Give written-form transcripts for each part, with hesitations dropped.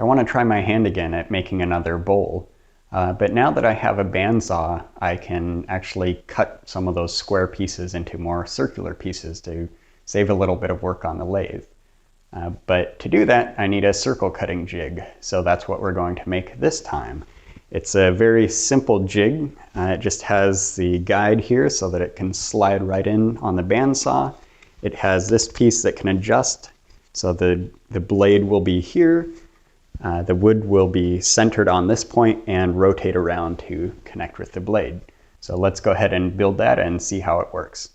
I want to try my hand again at making another bowl. But now that I have a bandsaw, I can actually cut some of those square pieces into more circular pieces to save a little bit of work on the lathe. But to do that, I need a circle cutting jig, so that's what we're going to make this time. It's a very simple jig. It just has the guide here so that it can slide right in on the bandsaw. It has this piece that can adjust, so the blade will be here. The wood will be centered on this point and rotate around to connect with the blade. So let's go ahead and build that and see how it works.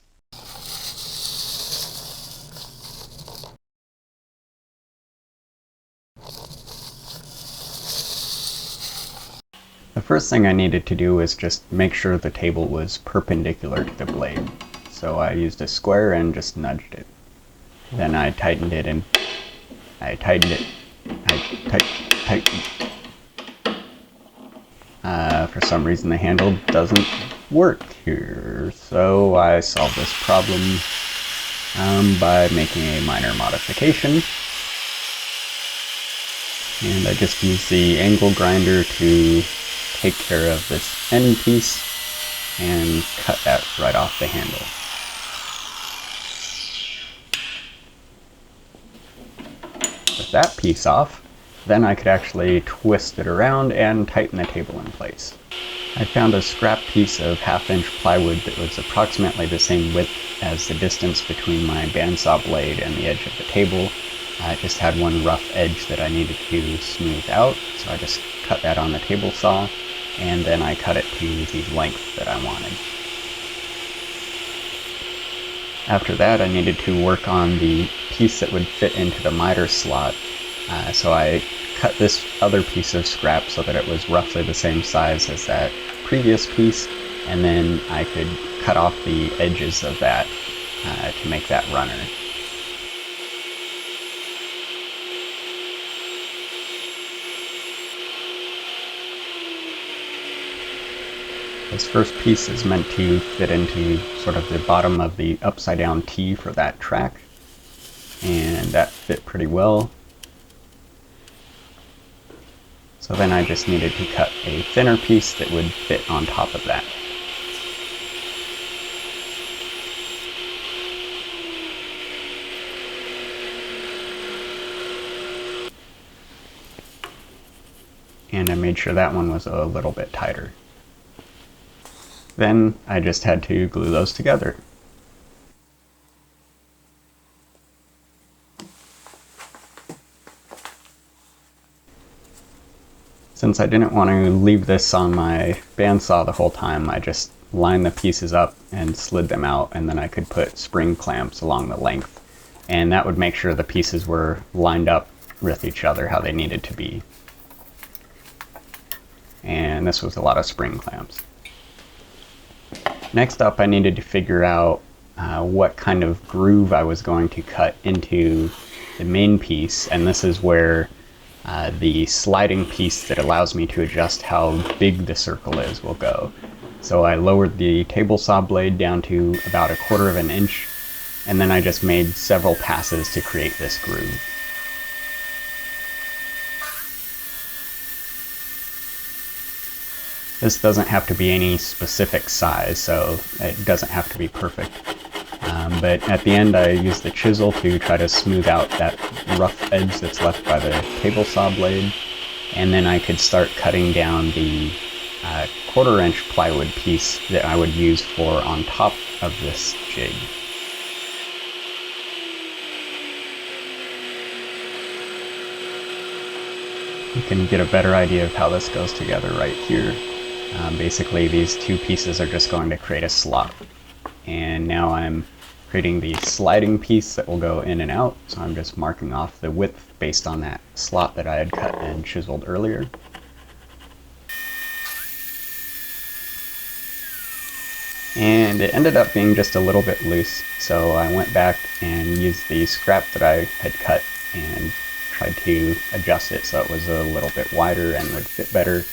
The first thing I needed to do was just make sure the table was perpendicular to the blade. So I used a square and just nudged it. Then I tightened it and I tightened it. Tightened. For some reason the handle doesn't work here. So I solved this problem by making a minor modification. And I just used the angle grinder to take care of this end piece and cut that right off the handle. With that piece off, then I could actually twist it around and tighten the table in place. I found a scrap piece of 1/2-inch plywood that was approximately the same width as the distance between my bandsaw blade and the edge of the table. I just had one rough edge that I needed to smooth out, so I just cut that on the table saw, and then I cut it to the length that I wanted. After that, I needed to work on the piece that would fit into the miter slot, so I cut this other piece of scrap so that it was roughly the same size as that previous piece, and then I could cut off the edges of that to make that runner. This first piece is meant to fit into sort of the bottom of the upside down T for that track, and that fit pretty well. So then I just needed to cut a thinner piece that would fit on top of that. And I made sure that one was a little bit tighter. Then I just had to glue those together. Since I didn't want to leave this on my bandsaw the whole time, I just lined the pieces up and slid them out, and then I could put spring clamps along the length, and that would make sure the pieces were lined up with each other how they needed to be. And this was a lot of spring clamps. Next up, I needed to figure out what kind of groove I was going to cut into the main piece, and this is where the sliding piece that allows me to adjust how big the circle is will go. So I lowered the table saw blade down to about 1/4 of an inch, and then I just made several passes to create this groove. This doesn't have to be any specific size, so it doesn't have to be perfect. But at the end, I used the chisel to try to smooth out that rough edge that's left by the table saw blade. And then I could start cutting down the 1/4-inch plywood piece that I would use for on top of this jig. You can get a better idea of how this goes together right here. Basically, these two pieces are just going to create a slot. And now I'm creating the sliding piece that will go in and out. So I'm just marking off the width based on that slot that I had cut and chiseled earlier. And it ended up being just a little bit loose. So I went back and used the scrap that I had cut and tried to adjust it so it was a little bit wider and would fit better.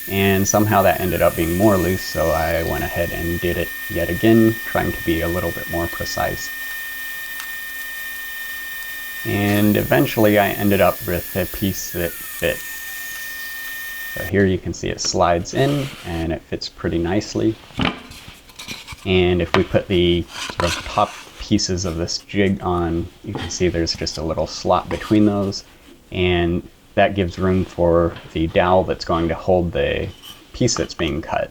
And somehow that ended up being more loose, so I went ahead and did it yet again, trying to be a little bit more precise. And eventually I ended up with a piece that fit. So here you can see it slides in and it fits pretty nicely. And if we put the sort of top pieces of this jig on, you can see there's just a little slot between those, and that gives room for the dowel that's going to hold the piece that's being cut.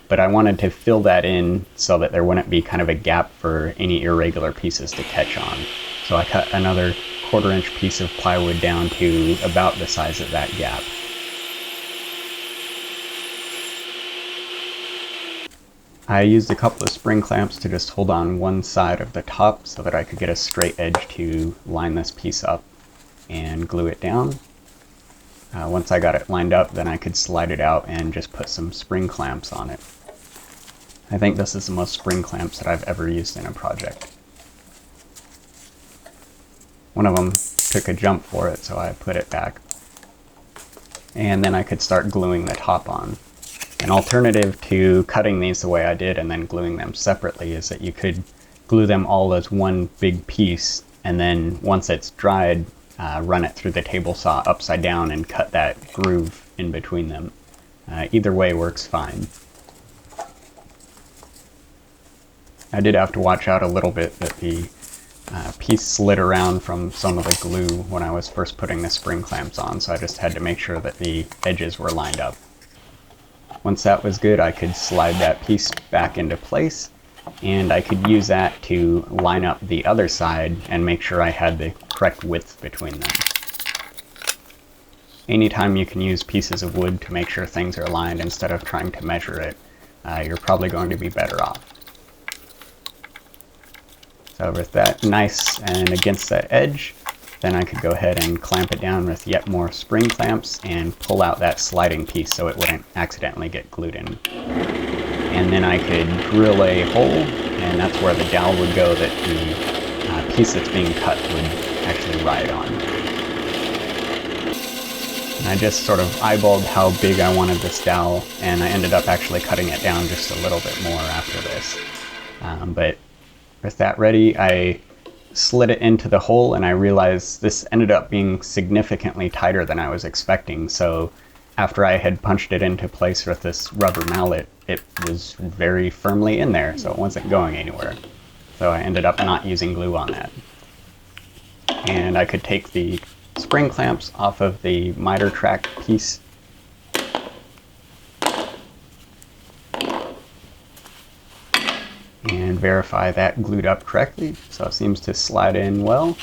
But I wanted to fill that in so that there wouldn't be kind of a gap for any irregular pieces to catch on. So I cut another 1/4 inch piece of plywood down to about the size of that gap. I used a couple of spring clamps to just hold on one side of the top so that I could get a straight edge to line this piece up and glue it down. Once I got it lined up, then I could slide it out and just put some spring clamps on it. I think this is the most spring clamps that I've ever used in a project. One of them took a jump for it, so I put it back. And then I could start gluing the top on. An alternative to cutting these the way I did and then gluing them separately is that you could glue them all as one big piece, and then once it's dried, run it through the table saw upside down and cut that groove in between them. Either way works fine. I did have to watch out a little bit that the piece slid around from some of the glue when I was first putting the spring clamps on, so I just had to make sure that the edges were lined up. Once that was good, I could slide that piece back into place, and I could use that to line up the other side and make sure I had the correct width between them. Anytime you can use pieces of wood to make sure things are lined instead of trying to measure it, you're probably going to be better off. So with that nice and against that edge, then I could go ahead and clamp it down with yet more spring clamps and pull out that sliding piece so it wouldn't accidentally get glued in. And then I could drill a hole, and that's where the dowel would go that the piece that's being cut would actually ride on. And I just sort of eyeballed how big I wanted this dowel, and I ended up actually cutting it down just a little bit more after this. But with that ready, I slid it into the hole, and I realized this ended up being significantly tighter than I was expecting. So after I had punched it into place with this rubber mallet, it was very firmly in there, so it wasn't going anywhere. So I ended up not using glue on that. And I could take the spring clamps off of the miter track piece and verify that glued up correctly. So it seems to slide in well,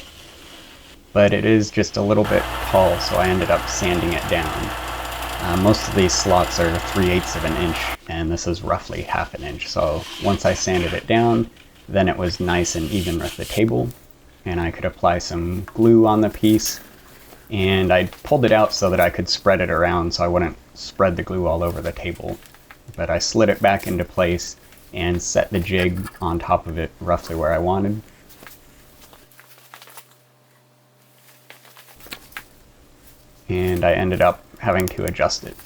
but it is just a little bit tall, so I ended up sanding it down. Most of these slots are 3/8 of an inch, and this is roughly 1/2 an inch. So once I sanded it down, then it was nice and even with the table, and I could apply some glue on the piece, and I pulled it out so that I could spread it around so I wouldn't spread the glue all over the table. But I slid it back into place and set the jig on top of it roughly where I wanted. And I ended up having to adjust it.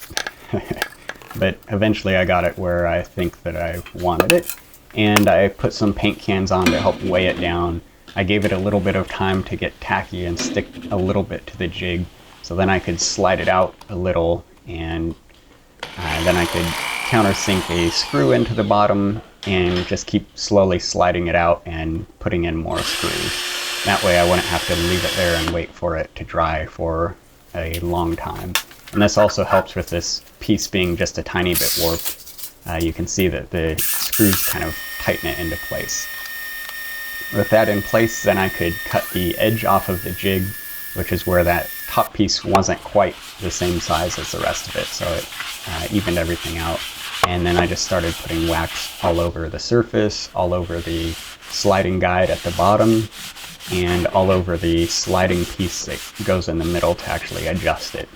But eventually I got it where I think that I wanted it, and I put some paint cans on to help weigh it down. I gave it a little bit of time to get tacky and stick a little bit to the jig, so then I could slide it out a little, and then I could countersink a screw into the bottom and just keep slowly sliding it out and putting in more screws. That way I wouldn't have to leave it there and wait for it to dry for a long time. And this also helps with this piece being just a tiny bit warped. You can see that the screws kind of tighten it into place. With that in place, then I could cut the edge off of the jig, which is where that top piece wasn't quite the same size as the rest of it, so it evened everything out. And then I just started putting wax all over the surface, all over the sliding guide at the bottom, and all over the sliding piece that goes in the middle to actually adjust it.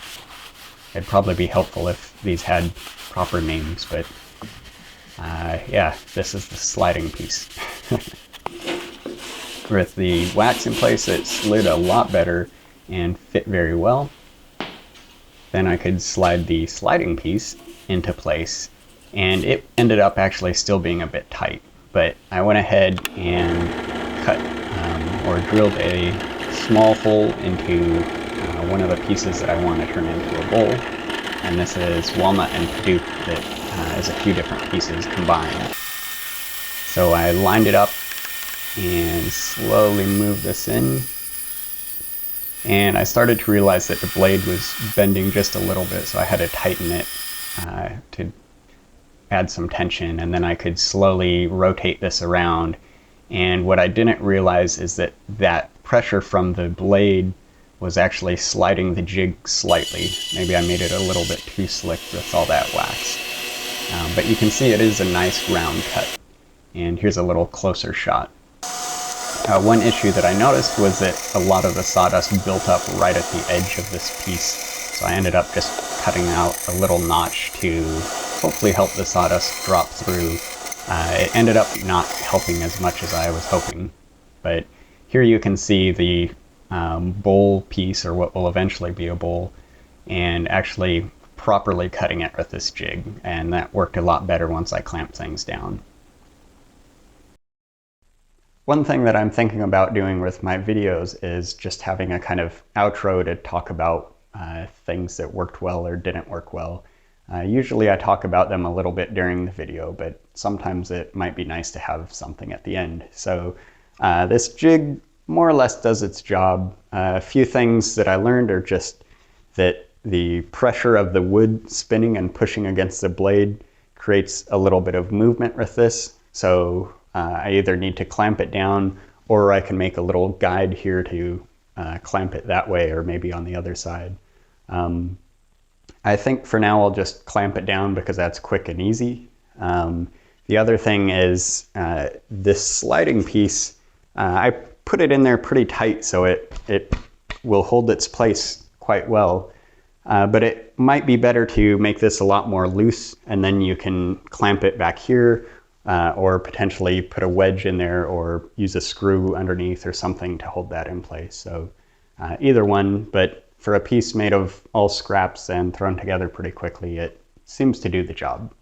It'd probably be helpful if these had proper names, but yeah, this is the sliding piece. With the wax in place, it slid a lot better and fit very well. Then I could slide the sliding piece into place, and it ended up actually still being a bit tight, but I went ahead and cut or drilled a small hole into one of the pieces that I want to turn into a bowl. And this is walnut and padauk that is a few different pieces combined. So I lined it up and slowly moved this in. And I started to realize that the blade was bending just a little bit, so I had to tighten it to add some tension, and then I could slowly rotate this around. And what I didn't realize is that that pressure from the blade was actually sliding the jig slightly. Maybe I made it a little bit too slick with all that wax. But you can see it is a nice round cut. And here's a little closer shot. One issue that I noticed was that a lot of the sawdust built up right at the edge of this piece. So I ended up just cutting out a little notch to hopefully help the sawdust drop through. It ended up not helping as much as I was hoping. But here you can see the bowl piece, or what will eventually be a bowl, and actually properly cutting it with this jig. And that worked a lot better once I clamped things down. One thing that I'm thinking about doing with my videos is just having a kind of outro to talk about things that worked well or didn't work well. Usually I talk about them a little bit during the video, but sometimes it might be nice to have something at the end. So this jig more or less does its job. A few things that I learned are just that the pressure of the wood spinning and pushing against the blade creates a little bit of movement with this. So I either need to clamp it down, or I can make a little guide here to clamp it that way, or maybe on the other side. I think for now I'll just clamp it down because that's quick and easy. The other thing is this sliding piece, I put it in there pretty tight so it will hold its place quite well. But it might be better to make this a lot more loose, and then you can clamp it back here, or potentially put a wedge in there or use a screw underneath or something to hold that in place. So either one, but for a piece made of all scraps and thrown together pretty quickly, it seems to do the job.